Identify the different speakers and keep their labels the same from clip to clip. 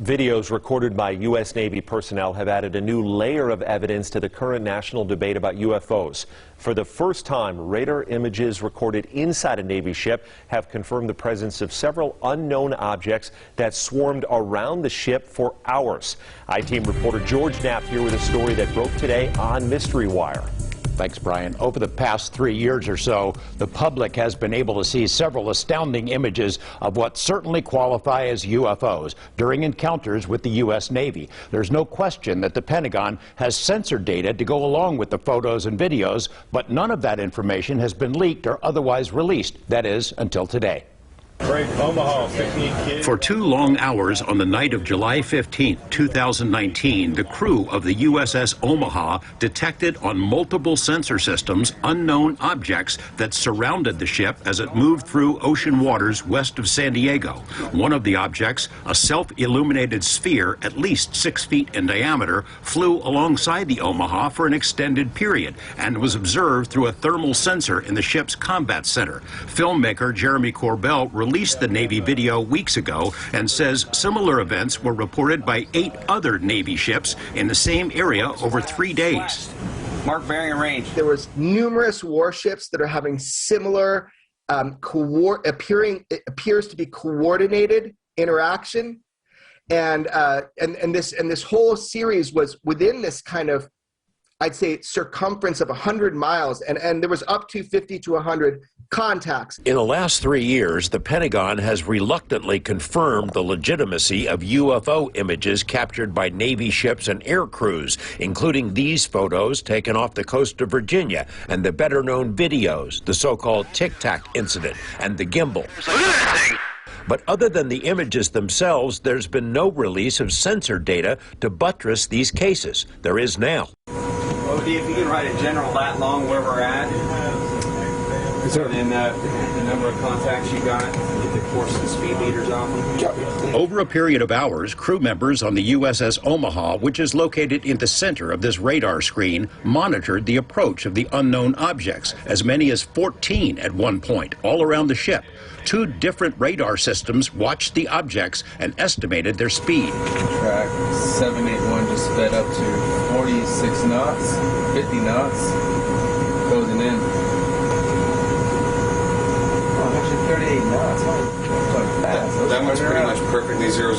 Speaker 1: Videos recorded by U.S. Navy personnel have added a new layer of evidence to the current national debate about UFOs. For the first time, radar images recorded inside a Navy ship have confirmed the presence of several unknown objects that swarmed around the ship for hours. I-Team reporter George Knapp here with a story that broke today on Mystery Wire.
Speaker 2: Thanks, Brian. Over the past 3 years or so, the public has been able to see several astounding images of what certainly qualify as UFOs during encounters with the U.S. Navy. There's no question that the Pentagon has censored data to go along with the photos and videos, but none of that information has been leaked or otherwise released. That is, until today.
Speaker 3: For 2 long hours on the night of July 15, 2019, the crew of the USS Omaha detected on multiple sensor systems unknown objects that surrounded the ship as it moved through ocean waters west of San Diego. One of the objects, a self-illuminated sphere at least 6 feet in diameter, flew alongside the Omaha for an extended period and was observed through a thermal sensor in the ship's combat center. Filmmaker Jeremy Corbell released the Navy video weeks ago and says similar events were reported by 8 other Navy ships in the same area over 3 days.
Speaker 4: Mark bearing and range.
Speaker 5: There was numerous warships that are having similar it appears to be coordinated interaction, and this whole series was within this kind of, I'd say, circumference of 100 miles, and there was up to 50 to 100 contacts.
Speaker 2: In the last 3 years, the Pentagon has reluctantly confirmed the legitimacy of UFO images captured by Navy ships and air crews, including these photos taken off the coast of Virginia and the better-known videos, the so-called Tic Tac incident and the gimbal. But other than the images themselves, there's been no release of censored data to buttress these cases. There is now.
Speaker 4: Well, if you can write a general lat long where we're at, and then the number of contacts you got, the course and speed meters off them.
Speaker 3: Over a period of hours, crew members on the USS Omaha, which is located in the center of this radar screen, monitored the approach of the unknown objects, as many as 14 at one point, all around the ship. 2 different radar systems watched the objects and estimated their speed.
Speaker 6: Track 781 just sped up to 46 knots, 50 knots, closing in. 38 knots.
Speaker 4: That one's pretty much perfectly 000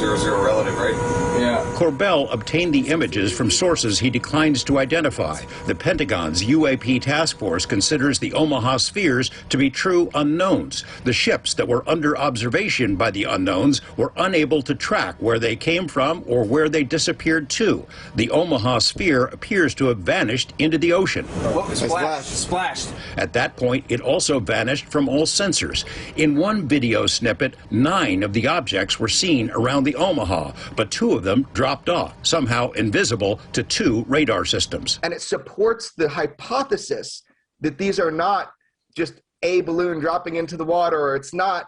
Speaker 4: relative, right?
Speaker 6: Yeah.
Speaker 3: Corbell obtained the images from sources he declines to identify. The Pentagon's UAP task force considers the Omaha spheres to be true unknowns. The ships that were under observation by the unknowns were unable to track where they came from or where they disappeared to. The Omaha sphere appears to have vanished into the ocean.
Speaker 4: What was splashed?
Speaker 3: At that point, it also vanished from all sensors. In one video snippet, 9 of the objects were seen around the Omaha, but 2 of them dropped off, somehow invisible to 2 radar systems.
Speaker 5: And it supports the hypothesis that these are not just a balloon dropping into the water, or it's not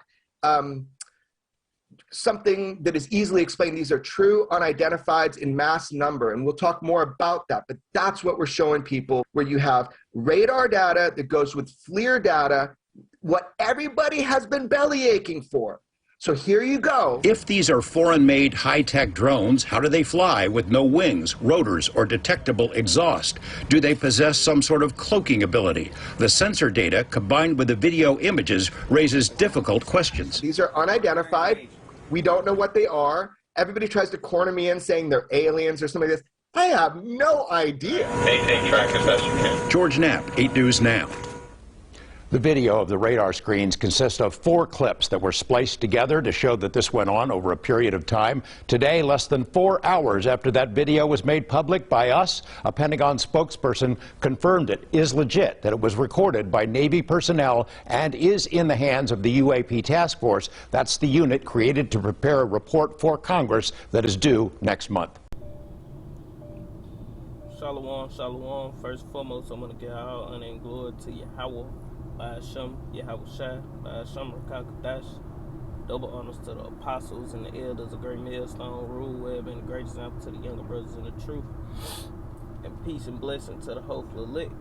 Speaker 5: something that is easily explained. These are true unidentifieds in mass number, and we'll talk more about that, but that's what we're showing people, where you have radar data that goes with FLIR data, what everybody has been belly aching for. So here you go.
Speaker 3: If these are foreign-made high-tech drones, how do they fly with no wings, rotors, or detectable exhaust? Do they possess some sort of cloaking ability? The sensor data, combined with the video images, raises difficult questions.
Speaker 5: These are unidentified. We don't know what they are. Everybody tries to corner me in saying they're aliens or something like this. I have no idea.
Speaker 4: Maintain track as best you can.
Speaker 3: George Knapp, 8 News Now.
Speaker 2: The video of the radar screens consists of 4 clips that were spliced together to show that this went on over a period of time. Today, less than 4 hours after that video was made public by us, a Pentagon spokesperson confirmed it is legit, that it was recorded by Navy personnel and is in the hands of the UAP task force. That's the unit created to prepare a report for Congress that is due next month.
Speaker 7: Shalom, shalom. First and foremost, I'm going to give all honor and glory to Yahweh. Hashem, Yahweh Shai, Hashem Rakakadash. Double honors to the apostles and the elders, a great millstone, rule web, and a great example to the younger brothers in the truth. And peace and blessing to the hopeful elect.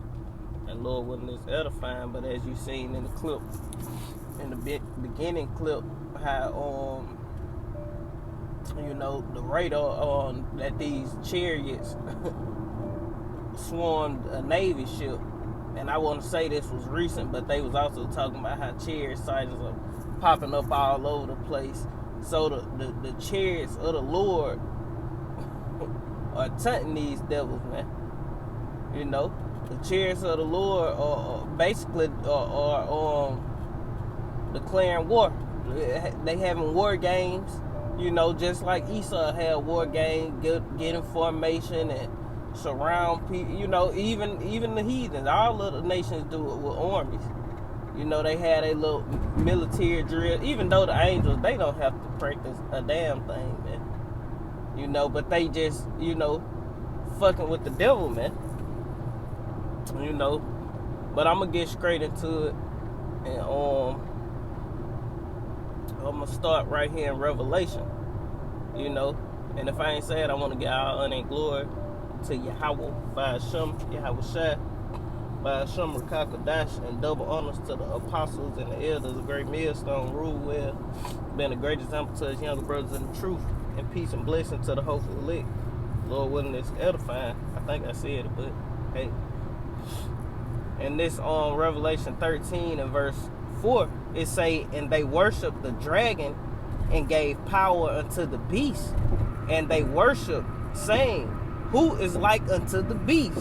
Speaker 7: And Lord, wasn't this edifying, but as you seen in the clip, in the beginning clip, how you know, the radar on that these Chariots swarmed a Navy ship. And I want to say this was recent, but they was also talking about how Chariot sightings are popping up all over the place. So the Chariots of the Lord are taunting these devils, man. You know, the Chariots of the Lord are basically declaring war. They having war games, you know, just like Esau had war games, get information and surround people. You know, even the heathens, all of the nations do it with armies. You know, they had a little military drill. Even though the angels, they don't have to practice a damn thing, man. You know, but they just, you know, fucking with the devil, man. You know, but I'm gonna get straight into it, and I'm gonna start right here in Revelation. You know, and if I ain't said, I want to get all honor and glory to Yahweh, Ba'ashem, Yahweh Shai, Ba'ashem, Rakakadash, and double honors to the apostles and the elders of great millstone, rule well, been a great example to his younger brothers in the truth, and peace and blessing to the hopeful elect. Lord willing, it's edifying. I think I said it, but hey. And this on Revelation 13 and verse 4, it say, and they worshiped the dragon and gave power unto the beast. And they worshiped, saying, who is like unto the beast?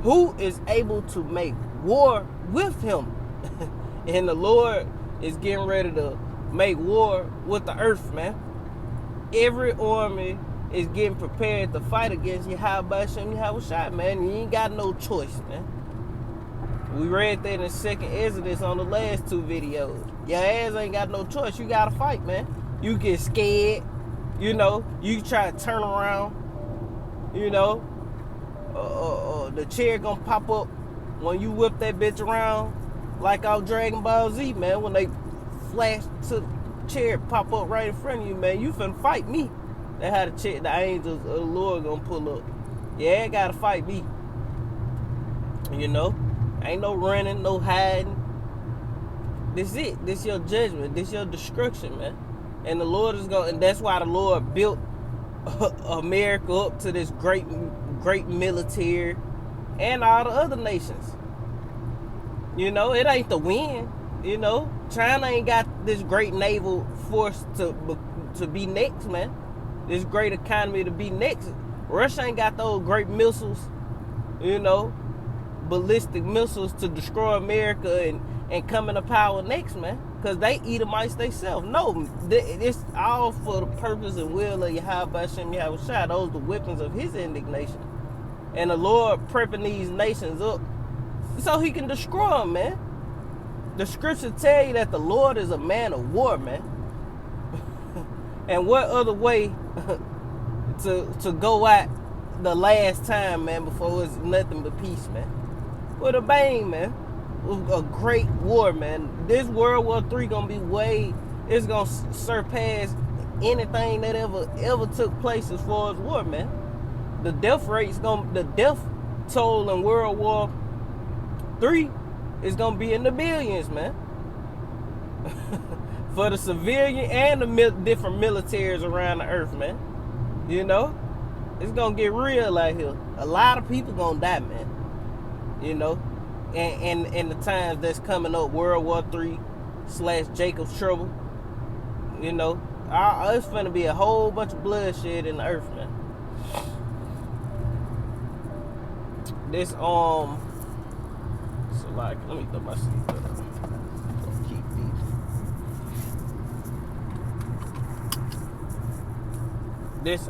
Speaker 7: Who is able to make war with him? And the Lord is getting ready to make war with the earth, man. Every army is getting prepared to fight against Yahweh Hashem, Yahweh Shai, man. You ain't got no choice, man. We read that in the second Exodus on the last two videos. Your ass ain't got no choice. You gotta fight, man. You get scared, you know. You try to turn around, you know. The chair gonna pop up when you whip that bitch around like out Dragon Ball Z, man. When they flash to the chair, pop up right in front of you, man. You finna fight me. That's how the angels of the Lord gonna pull up. Yeah, gotta fight me. You know? Ain't no running, no hiding. This it. This your judgment. This your destruction, man. And the Lord is going, and that's why the Lord built America up to this great military and all the other nations. You know, it ain't the wind. You know, China ain't got this great naval force to be next, man. This great economy to be next. Russia ain't got those great missiles, you know, ballistic missiles to destroy America and come into power next, man. Because they Edomites themselves. No, it's all for the purpose and will of Yahweh Hashem, Yahweh Shai. Those are the weapons of his indignation. And the Lord prepping these nations up so he can destroy them, man. The scriptures tell you that the Lord is a man of war, man. And what other way to go out the last time, man, before it's nothing but peace, man? With a bang, man. A great war, man. This World War III gonna be it's gonna surpass anything that ever took place as far as war, man. The death toll in World War III is gonna be in the billions, man. For the civilian and the different militaries around the earth, man. You know, it's gonna get real out here. A lot of people gonna die, man. You know, and the times that's coming up, World War III / Jacob's Trouble. You know, it's gonna be a whole bunch of bloodshed in the earth, man. This so like, let me throw my seat up. Keep these. This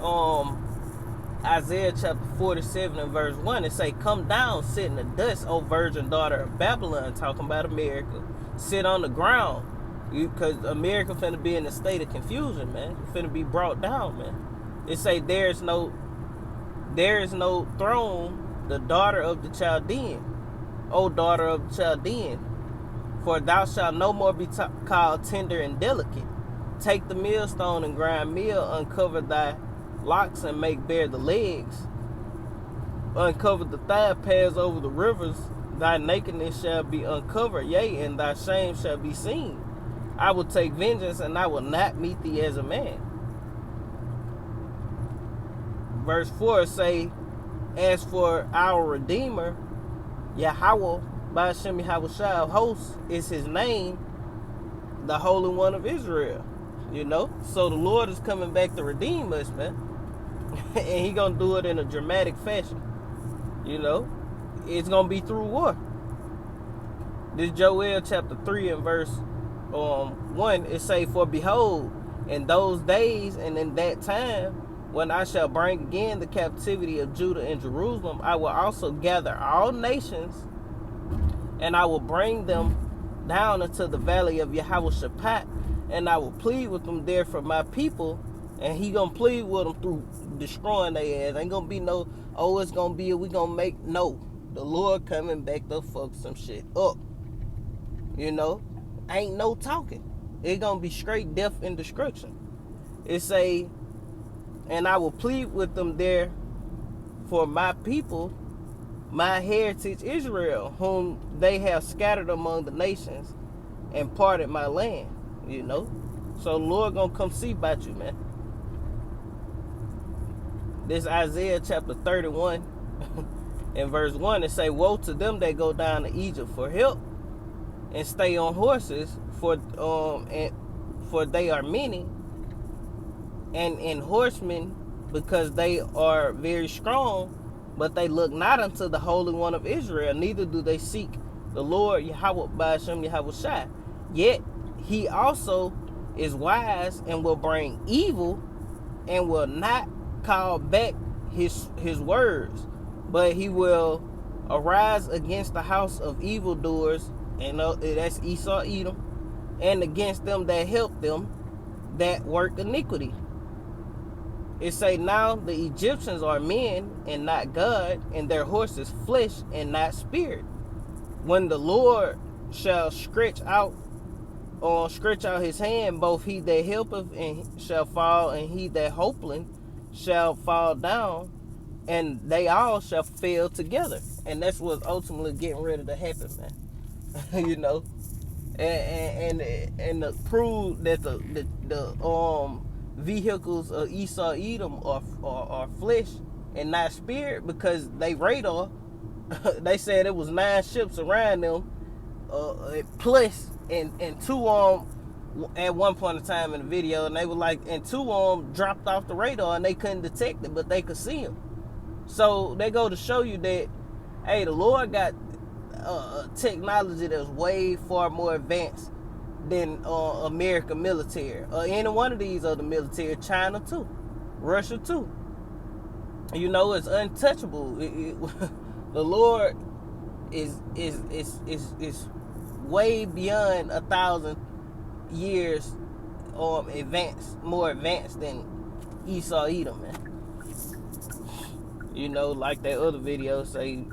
Speaker 7: Isaiah chapter 47 and verse 1, it say, come down, sit in the dust, O virgin daughter of Babylon, talking about America. Sit on the ground. Because America finna be in a state of confusion, man. You finna be brought down, man. It say there is no throne, the daughter of the Chaldean. O daughter of the Chaldean, for thou shalt no more be called tender and delicate. Take the millstone and grind meal, uncover thy locks and make bare the legs. Uncover the thigh, pass over the rivers. Thy nakedness shall be uncovered, yea, and thy shame shall be seen. I will take vengeance, and I will not meet thee as a man. verse 4 say, as for our Redeemer, Yahweh, Ba'ashem Yahweh Shai of hosts is his name, the Holy One of Israel. You know? So the Lord is coming back to redeem us, man. And he gonna do it in a dramatic fashion. You know? It's gonna be through war. This Joel chapter 3 and verse 1, it say, for behold, in those days and in that time, when I shall bring again the captivity of Judah and Jerusalem, I will also gather all nations, and I will bring them down into the valley of Yahweh-Shaphat, and I will plead with them there for my people, and he gonna plead with them through destroying their ass. Ain't gonna be no, oh, it's gonna be, we gonna make, no. The Lord coming back to fuck some shit up. You know? Ain't no talking. It gonna be straight death and destruction. It say, and I will plead with them there for my people, my heritage Israel, whom they have scattered among the nations and parted my land. You know? So the Lord gonna come see about you, man. This Isaiah chapter 31 and verse 1, it say, woe to them that go down to Egypt for help and stay on horses, for they are many, and horsemen, because they are very strong, but they look not unto the Holy One of Israel, neither do they seek the Lord Yahweh Ba'ashem Yahweh Shai. Yet he also is wise and will bring evil and will not call back his words, but he will arise against the house of evildoers, and that's Esau, Edom, and against them that help them that work iniquity. It say, now the Egyptians are men and not God, and their horses flesh and not spirit. When the Lord shall stretch out his hand, both he that helpeth and shall fall, and he that hopeth shall fall down, and they all shall fail together. And that's what's ultimately getting ready to happen, man. You know, and to prove that the vehicles of Esau Edom are flesh and not spirit, because they radar they said it was 9 ships around them, plus and 2 at one point in time in the video, and they were like, and 2 dropped off the radar and they couldn't detect it, but they could see them. So they go to show you that, hey, the Lord got technology that's way far more advanced than American military or any one of these other military. China too, Russia too. You know, it's untouchable. The Lord is way beyond 1,000 years advanced, more advanced than Esau Edom, man. You know, like that other video say,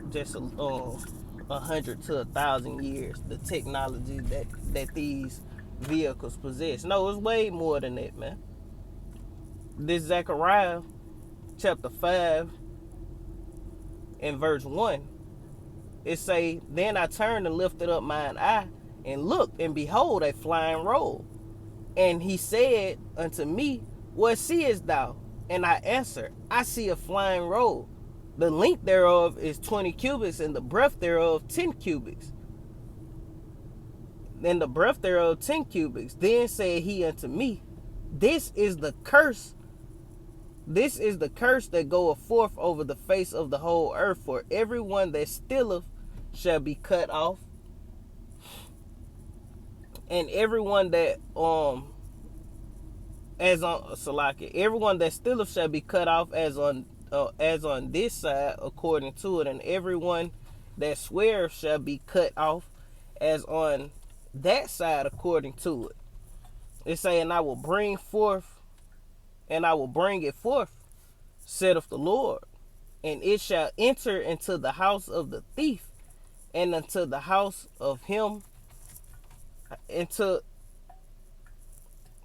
Speaker 7: just 100 to 1,000 years, the technology that these vehicles possess. No, it's way more than that, man. This Zechariah chapter 5 and verse 1, it say, then I turned and lifted up mine eye and looked, and behold, a flying roll. And he said unto me, what seest thou? And I answered, I see a flying roll. The length thereof is 20 cubits, and the breadth thereof 10 cubits. And the breadth thereof 10 cubits. Then said he unto me, this is the curse. This is the curse that goeth forth over the face of the whole earth. For everyone that stealeth shall be cut off, and everyone that everyone that stealeth shall be cut off as on this side according to it, and everyone that sweareth shall be cut off as on that side according to it. It's saying, I will bring it forth, saith the Lord, and it shall enter into the house of the thief, and into the house of him, into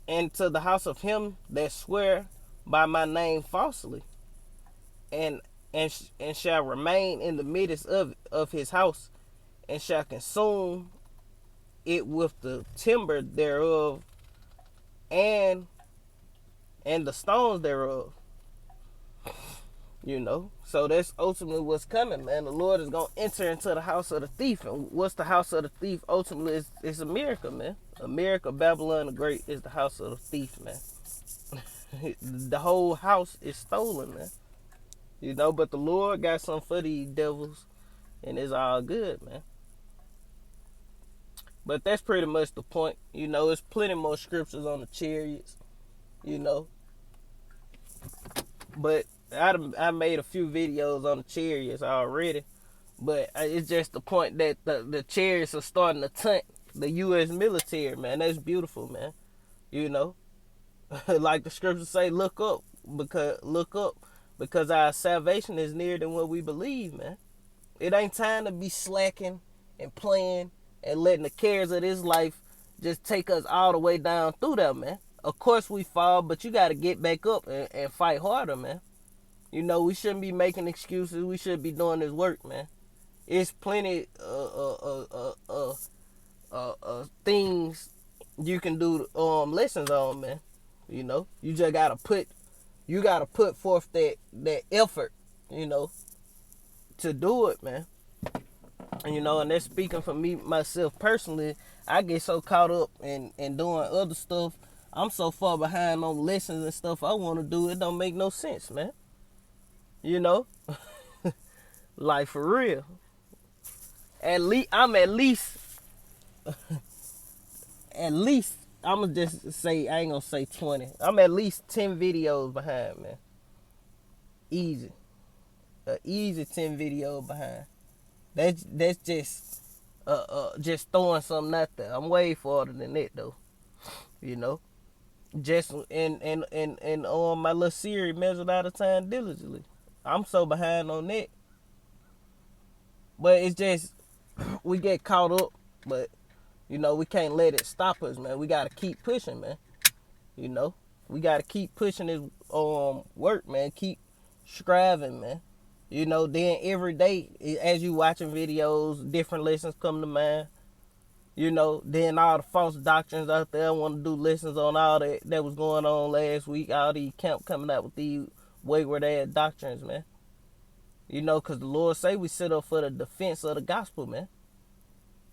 Speaker 7: the house of him that swear by my name falsely, and shall remain in the midst of his house, and shall consume it with the timber thereof, and the stones thereof. You know, so that's ultimately what's coming, man. The Lord is gonna enter into the house of the thief, and what's the house of the thief? Ultimately, it's America, man. America, Babylon the Great is the house of the thief, man. The whole house is stolen, man. You know, but the Lord got something for these devils, and it's all good, man. But that's pretty much the point. You know, there's plenty more scriptures on the chariots, you know. But I made a few videos on the chariots already. But it's just the point that the chariots are starting to tunt the U.S. military, man. That's beautiful, man. You know, like the scriptures say, look up because our salvation is nearer than what we believe, man. It ain't time to be slacking and playing and letting the cares of this life just take us all the way down through there, man. Of course we fall, but you got to get back up and fight harder, man. You know, we shouldn't be making excuses. We should be doing this work, man. It's plenty things you can do lessons on, man. You know, you just gotta put forth that effort, you know, to do it, man. You know, and that's speaking for me myself personally. I get so caught up in doing other stuff. I'm so far behind on lessons and stuff I want to do. It don't make no sense, man. You know, like for real. I'm at least I'ma just say, I ain't gonna say 20. I'm at least 10 videos behind, man. Easy. Easy 10 videos behind. That's just throwing something out there. I'm way farther than that though. You know. Just in on my little series, measured out of time diligently. I'm so behind on that. But it's just we get caught up, but you know, we can't let it stop us, man. We gotta keep pushing, man. You know? We gotta keep pushing this work, man. Keep striving, man. You know, then every day as you watching videos, different lessons come to mind. You know, then all the false doctrines out there want to do lessons on all that was going on last week. All these camps coming out with these wayward ass doctrines, man. You know, because the Lord say we sit up for the defense of the gospel, man.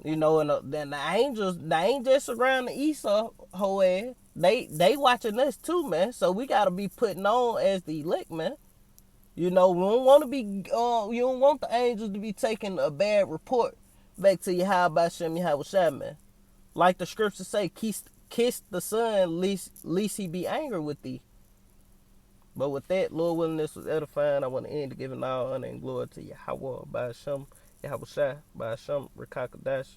Speaker 7: You know, and then the angels, they ain't just around the Esau whole ass. They watching us too, man. So we got to be putting on as the elect, man. You know, we don't want to be, you don't want the angels to be taking a bad report back to Yahweh Shem Yahweh Shai, man. Like the scriptures say, kiss the son, lest he be angry with thee. But with that, Lord willing, this was edifying. I want to end giving all honor and glory to Yahweh by Hashem, Yahweh Shai, by Hashem, Rekakadash.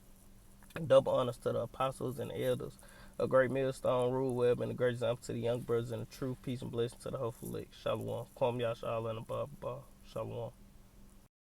Speaker 7: Double honors to the apostles and the elders. A great millstone rule web and a great example to the young brothers and the true peace and blessing to the hopeful elect. Shalom. Kwam Yasha Allah and above. Shalom.